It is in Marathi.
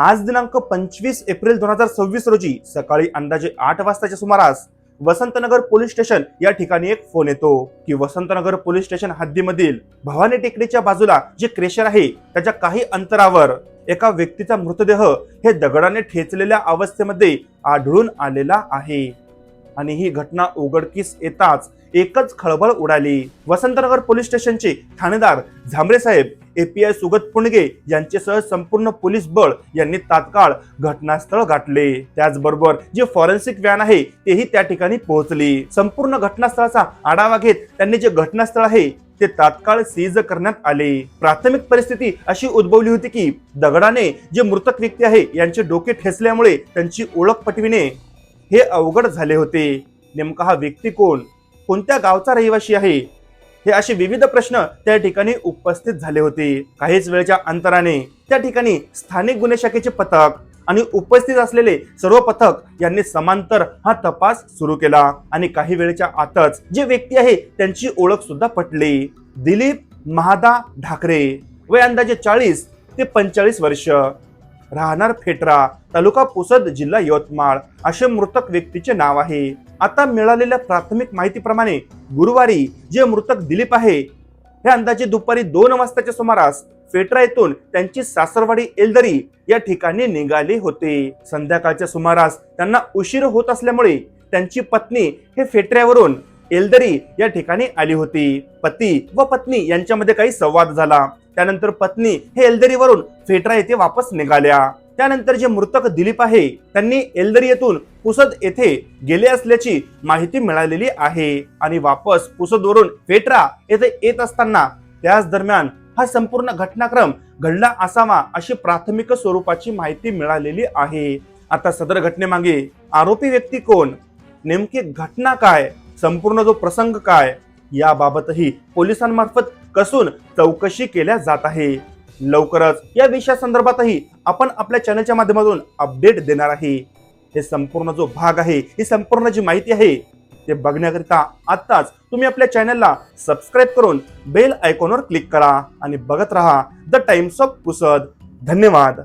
आज दिनांक 25 एप्रिल 2026 रोजी सकाळी अंदाजे 8 वाजताच्या सुमारास वसंतनगर पोलीस स्टेशन या ठिकाणी एक फोन येतो की वसंतनगर पोलीस स्टेशन हद्दीमधील भवानी टेकडीच्या बाजूला जे क्रेशर आहे त्याच्या काही अंतरावर एका व्यक्तीचा मृतदेह हे दगडाने ठेचलेल्या अवस्थेमध्ये आढळून आलेला आहे। आणि ही घटना उघडकीस येताच एकच खळबळ उडाली। वसंतनगर पोलीस स्टेशनचे ठाणेदार झांबरे साहेब, एपीआय सुगत पुणगे यांच्यासह संपूर्ण पोलीस बळ यांनी तात्काळ घटनास्थळ गाठले। त्याचबरोबर जे फॉरेन्सिक व्हॅन आहे तेही त्या ठिकाणी पोहोचली। संपूर्ण घटनास्थळाचा आढावा घेत त्यांनी जे घटनास्थळ आहे ते तात्काळ सीज करण्यात आले। प्राथमिक परिस्थिती अशी उद्भवली होती की दगडाने जे मृतक व्यक्ती आहे यांचे डोके ठेचल्यामुळे त्यांची ओळख पटविणे हे अवघड झाले होते। नेमका हा व्यक्ती कोण, कोणत्या गावचा रहिवासी आहे, हे असे विविध प्रश्न त्या ठिकाणी उपस्थित झाले होते। काहीच वेळच्या अंतराने त्या ठिकाणी स्थानिक गुन्हे शाखेचे पथक आणि उपस्थित असलेले सर्व पथक यांनी समांतर हा तपास सुरू केला आणि काही वेळेच्या आतच जे व्यक्ती आहे त्यांची ओळख सुद्धा पटली। दिलीप महादा ढाकरे, वय अंदाजे 40 ते 45 वर्ष, राहणार फेटरा, तालुका पुसद, जिल्हा यवतमाळ असे मृतक व्यक्तीचे नाव आहे। आता मिळालेल्या प्राथमिक माहितीप्रमाणे गुरुवारी जे मृतक दिलीप आहे हे अंदाजे दुपारी 2 वाजताच्या सुमारास फेटरा येथून त्यांची सासरवाडी एलदरी या ठिकाणी निघाले होते। संध्याकाळच्या सुमारास त्यांना उशीर होत असल्यामुळे त्यांची पत्नी हे फेटऱ्यावरून एलदरी या ठिकाणी आली होती। पती व पत्नी यांच्यामध्ये काही संवाद झाला। त्यानंतर पत्नी हे एलदरीवरून फेटरा येथे वापस निघाल्या। त्यानंतर जे मृतक दिलीप आहे त्यांनी एलदरी येथून पुसद येथे गेले असल्याची माहिती मिळालेली आहे आणि वापस पुसदवरून फेटरा येथे येत असताना त्याच दरम्यान हा संपूर्ण घटनाक्रम घडला असावा अशी प्राथमिक स्वरूपाची माहिती मिळालेली आहे। आता सदर घटनेमागे आरोपी व्यक्ती कोण, नेमकी घटना काय, संपूर्ण जो प्रसंग काय याबाबतही पोलिसांमार्फत कसून चौकशी केल्या जात आहे। लवकरच या विषयासंदर्भातही आपण आपल्या चॅनलच्या माध्यमातून अपडेट देणार आहे। हे संपूर्ण जो भाग आहे, ही संपूर्ण जी माहिती आहे ते बघण्याकरिता आताच तुम्ही आपल्या चॅनलला सबस्क्राईब करून बेल आयकॉनवर क्लिक करा आणि बघत रहा द टाइम्स ऑफ पुसद। धन्यवाद।